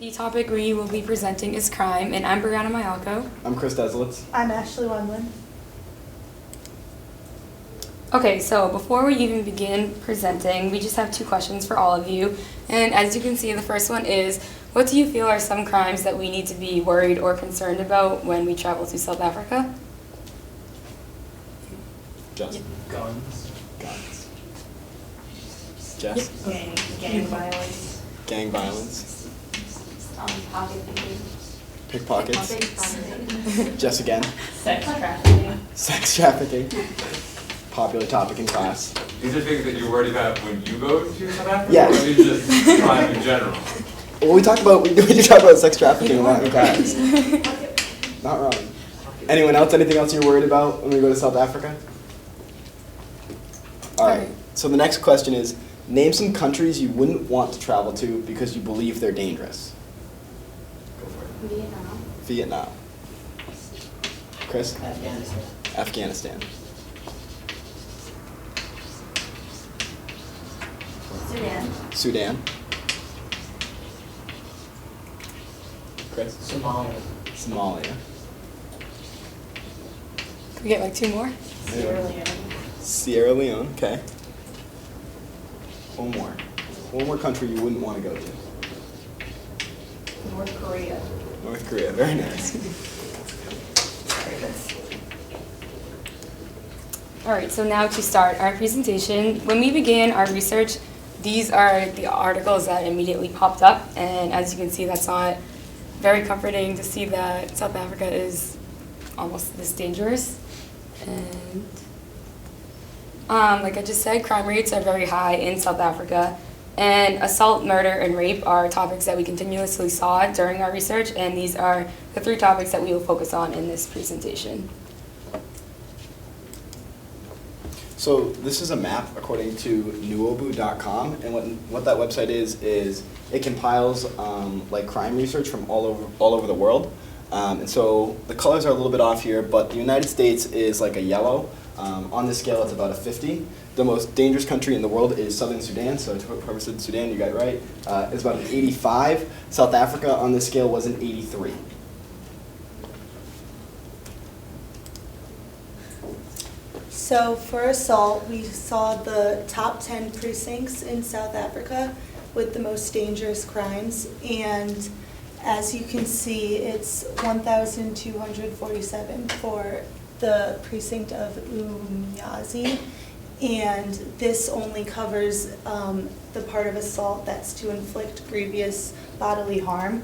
The topic we will be presenting is crime, and I'm Brianna Mayalko. I'm Chris Deslitz. I'm Ashley Wendland. Okay, so before we even begin presenting, we just have two questions for all of you. And as you can see, the first one is, what do you feel are some crimes that we need to be worried or concerned about when we travel to South Africa? Jess. Guns. Jess. Gang violence. Gang violence. Pocket picking. Pickpockets. Jess again. Sex trafficking. Sex trafficking. Popular topic in class. These are things that you're worried about when you go to South Africa? Yes. Or is it just crime in general? Well, we do talk about sex trafficking a lot in class. Not wrong. Anyone else? Anything else you're worried about when we go to South Africa? All right. So the next question is, name some countries you wouldn't want to travel to because you believe they're dangerous. Go for it. Vietnam. Chris? Afghanistan. Afghanistan. Sudan. Chris? Somalia. Can we get like two more? Sierra Leone, okay. One more country you wouldn't want to go to. North Korea. North Korea, very nice. All right, so now to start our presentation. When we began our research, these are the articles that immediately popped up, and as you can see, that's not very comforting to see that South Africa is almost this dangerous. And like I just said, crime rates are very high in South Africa, and assault, murder, and rape are topics that we continuously saw during our research, and these are the three topics that we will focus on in this presentation. So this is a map according to nuobu.com, and what that website is it compiles like crime research from all over the world. And so the colors are a little bit off here, but the United States is like a yellow. On this scale, it's about a 50. The most dangerous country in the world is Southern Sudan, so whoever said Sudan, you got it right. It's about an 85. South Africa on this scale was an 83. So for assault, we saw the top 10 precincts in South Africa with the most dangerous crimes. And as you can see, it's 1,247 for the precinct of Umnyazi. And this only covers the part of assault that's to inflict grievous bodily harm.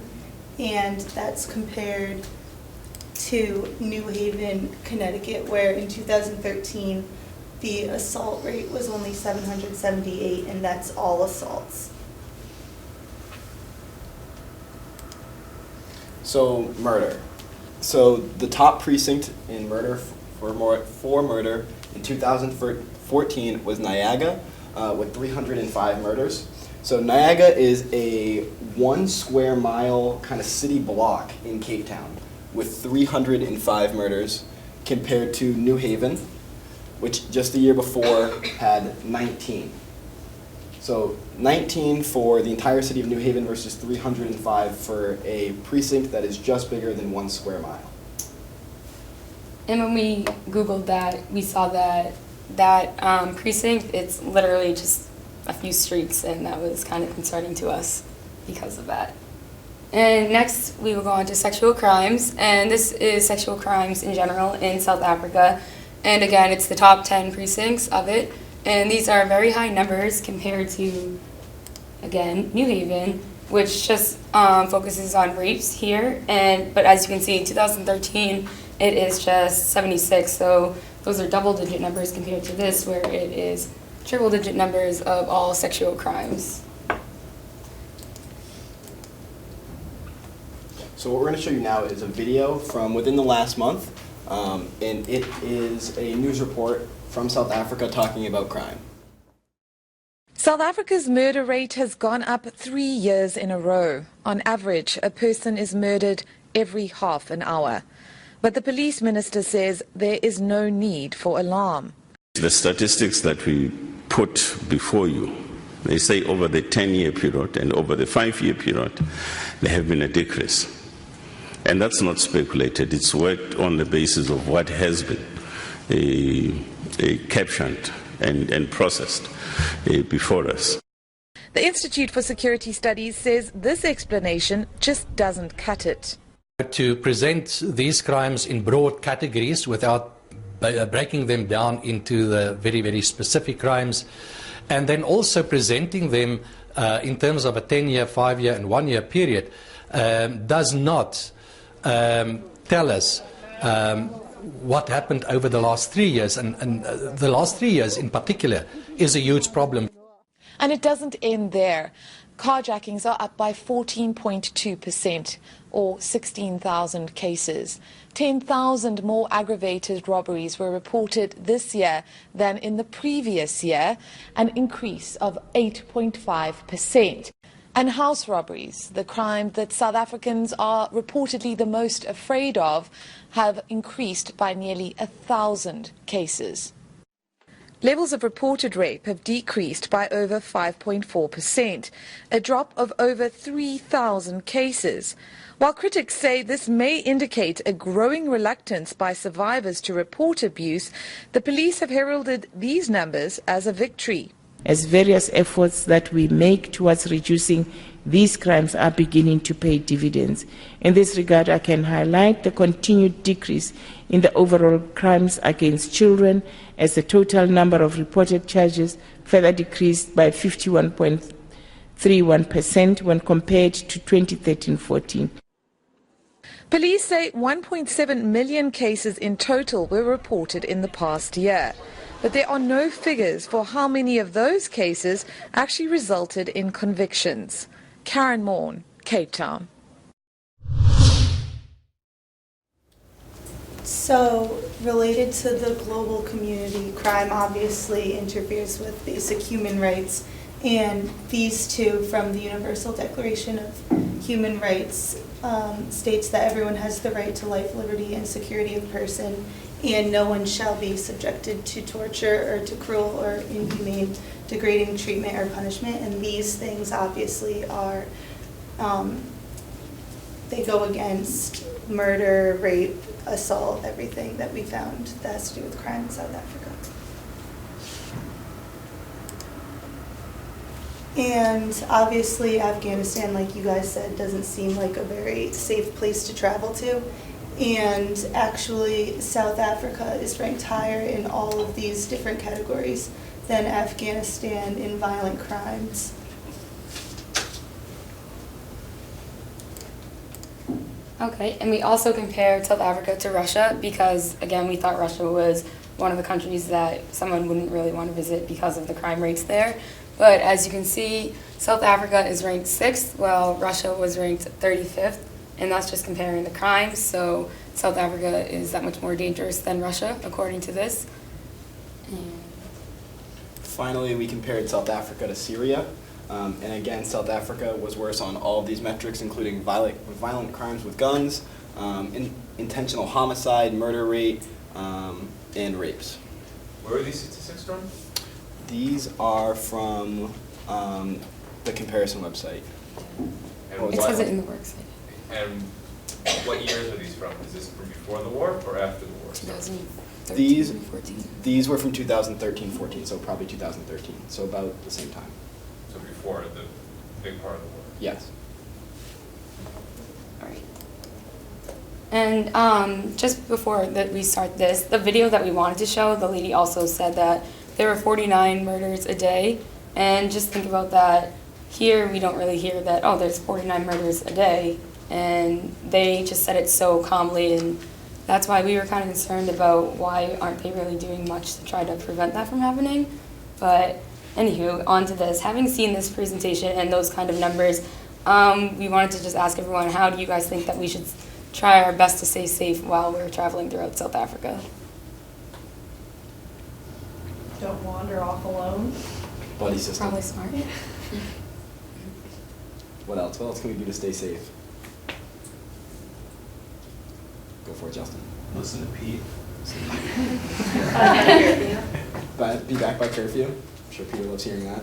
And that's compared to New Haven, Connecticut, where in 2013 the assault rate was only 778, and that's all assaults. So murder. So the top precinct in murder for murder in 2014 was Niagara with 305 murders. So Niagara is a 1 square mile kind of city block in Cape Town with 305 murders, compared to New Haven, which just the year before had 19. So 19 for the entire city of New Haven versus 305 for a precinct that is just bigger than 1 square mile. And when we Googled that, we saw that precinct, it's literally just a few streets, and that was kind of concerning to us because of that. And next, we will go on to sexual crimes, and this is sexual crimes in general in South Africa. And again, it's the top 10 precincts of it, and these are very high numbers compared to, again, New Haven, which just focuses on rapes here. But as you can see, in 2013, it is just 76, so those are double-digit numbers compared to this, where it is triple-digit numbers of all sexual crimes. So what we're going to show you now is a video from within the last month, and it is a news report from South Africa talking about crime. South Africa's murder rate has gone up 3 years in a row. On average, a person is murdered every half an hour. But the police minister says there is no need for alarm. The statistics that we put before you They say over the 10-year period and over the 5-year period, there have been a decrease. And that's not speculated. It's worked on the basis of what has been captioned and processed before us. The Institute for Security Studies says this explanation just doesn't cut it. To present these crimes in broad categories without breaking them down into the very, very specific crimes, and then also presenting them in terms of a 10-year, 5-year and 1-year period does not tell us what happened over the last 3 years, and the last 3 years in particular is a huge problem. And it doesn't end there. Carjackings are up by 14.2%, or 16,000 cases. 10,000 more aggravated robberies were reported this year than in the previous year, an increase of 8.5%. And house robberies, the crime that South Africans are reportedly the most afraid of, have increased by nearly 1,000 cases. Levels of reported rape have decreased by over 5.4%, a drop of over 3,000 cases. While critics say this may indicate a growing reluctance by survivors to report abuse, the police have heralded these numbers as a victory. As various efforts that we make towards reducing these crimes are beginning to pay dividends. In this regard, I can highlight the continued decrease in the overall crimes against children, as the total number of reported charges further decreased by 51.31% when compared to 2013-14. Police say 1.7 million cases in total were reported in the past year. But there are no figures for how many of those cases actually resulted in convictions. Karen Morn, Cape Town. So, related to the global community, crime obviously interferes with basic human rights, and these two from the Universal Declaration of Human Rights states that everyone has the right to life, liberty, and security of person, and no one shall be subjected to torture or to cruel or inhumane, degrading treatment or punishment. And these things obviously are, they go against murder, rape, assault, everything that we found that has to do with crime in South Africa. And obviously Afghanistan, like you guys said, doesn't seem like a very safe place to travel to. And actually, South Africa is ranked higher in all of these different categories than Afghanistan in violent crimes. Okay, and we also compared South Africa to Russia because, again, we thought Russia was one of the countries that someone wouldn't really want to visit because of the crime rates there. But as you can see, South Africa is ranked 6th, while Russia was ranked 35th. And that's just comparing the crimes, so South Africa is that much more dangerous than Russia, according to this. And finally, we compared South Africa to Syria. And again, South Africa was worse on all of these metrics, including violent crimes with guns, intentional homicide, murder rate, and rapes. Where are these statistics from? These are from the comparison website. And it says it in the work site. And what years are these from? Is this from before the war or after the war? 2013, 14. These were from 2013-14, so probably 2013, so about the same time. So before the big part of the war? Yes. All right. And just before that we start this, the video that we wanted to show, the lady also said that there were 49 murders a day. And just think about that. Here we don't really hear that, oh, there's 49 murders a day. And they just said it so calmly, and that's why we were kind of concerned about why aren't they really doing much to try to prevent that from happening. But anywho, on to this. Having seen this presentation and those kind of numbers, we wanted to just ask everyone, how do you guys think that we should try our best to stay safe while we're traveling throughout South Africa? Don't wander off alone. Buddy system. Probably smart. What else? What else can we do to stay safe? Go for it, Justin. Listen to Pete. Be back by curfew. I'm sure Peter loves hearing that.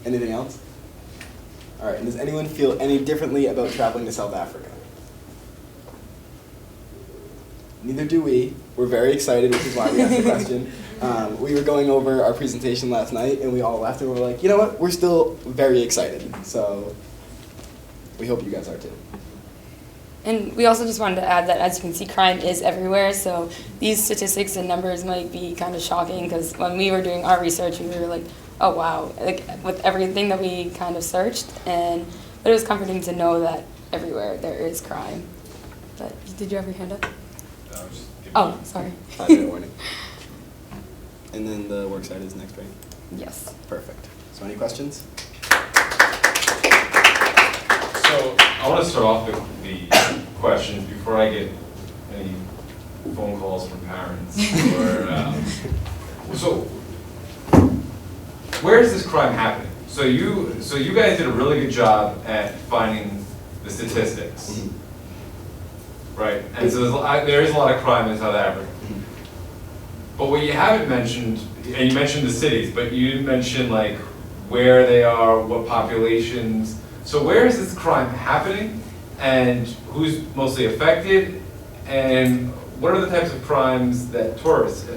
Anything else? All right, and does anyone feel any differently about traveling to South Africa? Neither do we. We're very excited, which is why we asked the question. We were going over our presentation last night, and we all left, and we were like, you know what? We're still very excited. So we hope you guys are too. And we also just wanted to add that, as you can see, crime is everywhere. So these statistics and numbers might be kind of shocking, because when we were doing our research, we were like, oh wow, like with everything that we kind of searched, but it was comforting to know that everywhere there is crime. But did you have your hand up? Oh, sorry. 5-minute warning. And then the work site is next, right? Yes. Perfect. So any questions? So I want to start off with the questions before I get any phone calls from parents. So where is this crime happening? So you guys did a really good job at finding the statistics, right? And so there is a lot of crime in South Africa. But what you haven't mentioned, and you mentioned the cities, but you didn't mention like where they are, what populations. So where is this crime happening, and who's mostly affected, and what are the types of crimes that tourists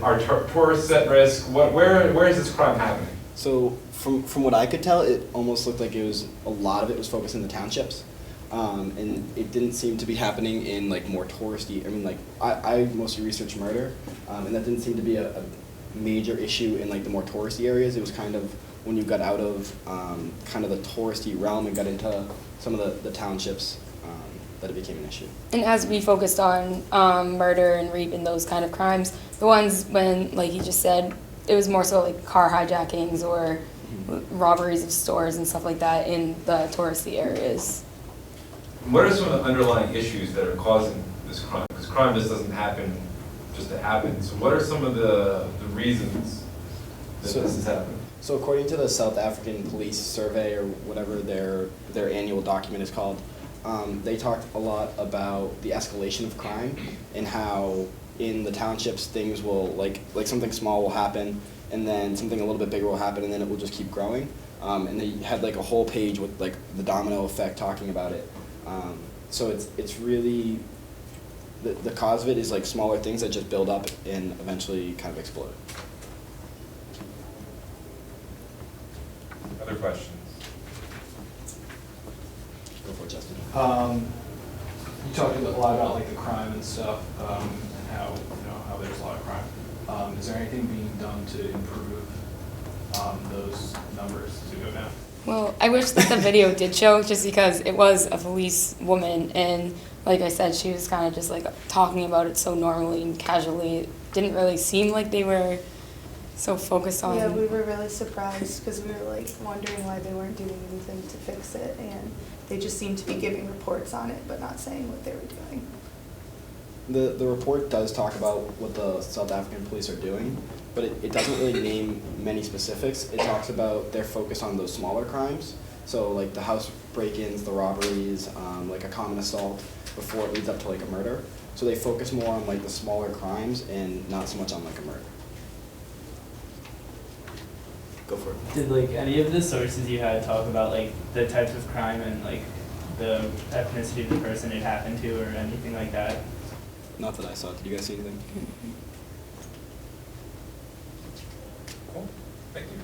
at risk? Where is this crime happening? So from what I could tell, it almost looked like a lot of it was focused in the townships. And it didn't seem to be happening in like more touristy, I mean like I mostly researched murder, and that didn't seem to be a major issue in like the more touristy areas. It was kind of when you got out of kind of the touristy realm and got into some of the townships that it became an issue. And as we focused on murder and rape and those kind of crimes, the ones when, like you just said, it was more so like car hijackings or robberies of stores and stuff like that in the touristy areas. What are some of the underlying issues that are causing this crime? Because crime just doesn't happen just to happen. So what are some of the reasons that this is happening? So according to the South African Police Survey, or whatever their annual document is called, they talked a lot about the escalation of crime and how in the townships things will, like something small will happen, and then something a little bit bigger will happen, and then it will just keep growing. And they had like a whole page with like the domino effect talking about it. So it's really, the cause of it is like smaller things that just build up and eventually kind of explode. Other questions? Go for it, Justin. You talked a lot about like the crime and stuff, and how how there's a lot of crime. Is there anything being done to improve those numbers to go down? Well, I wish that the video did show, just because it was a police woman, and like I said, she was kind of just like talking about it so normally and casually. It didn't really seem like they were so focused on. Yeah, we were really surprised because we were like wondering why they weren't doing anything to fix it, and they just seemed to be giving reports on it but not saying what they were doing. The report does talk about what the South African police are doing, but it doesn't really name many specifics. It talks about their focus on those smaller crimes, so like the house break-ins, the robberies, like a common assault before it leads up to like a murder. So they focus more on like the smaller crimes and not so much on like a murder. Go for it. Did like any of the sources you had talk about like the types of crime and like the ethnicity of the person it happened to or anything like that? Not that I saw. Did you guys see anything? Cool. Thank you.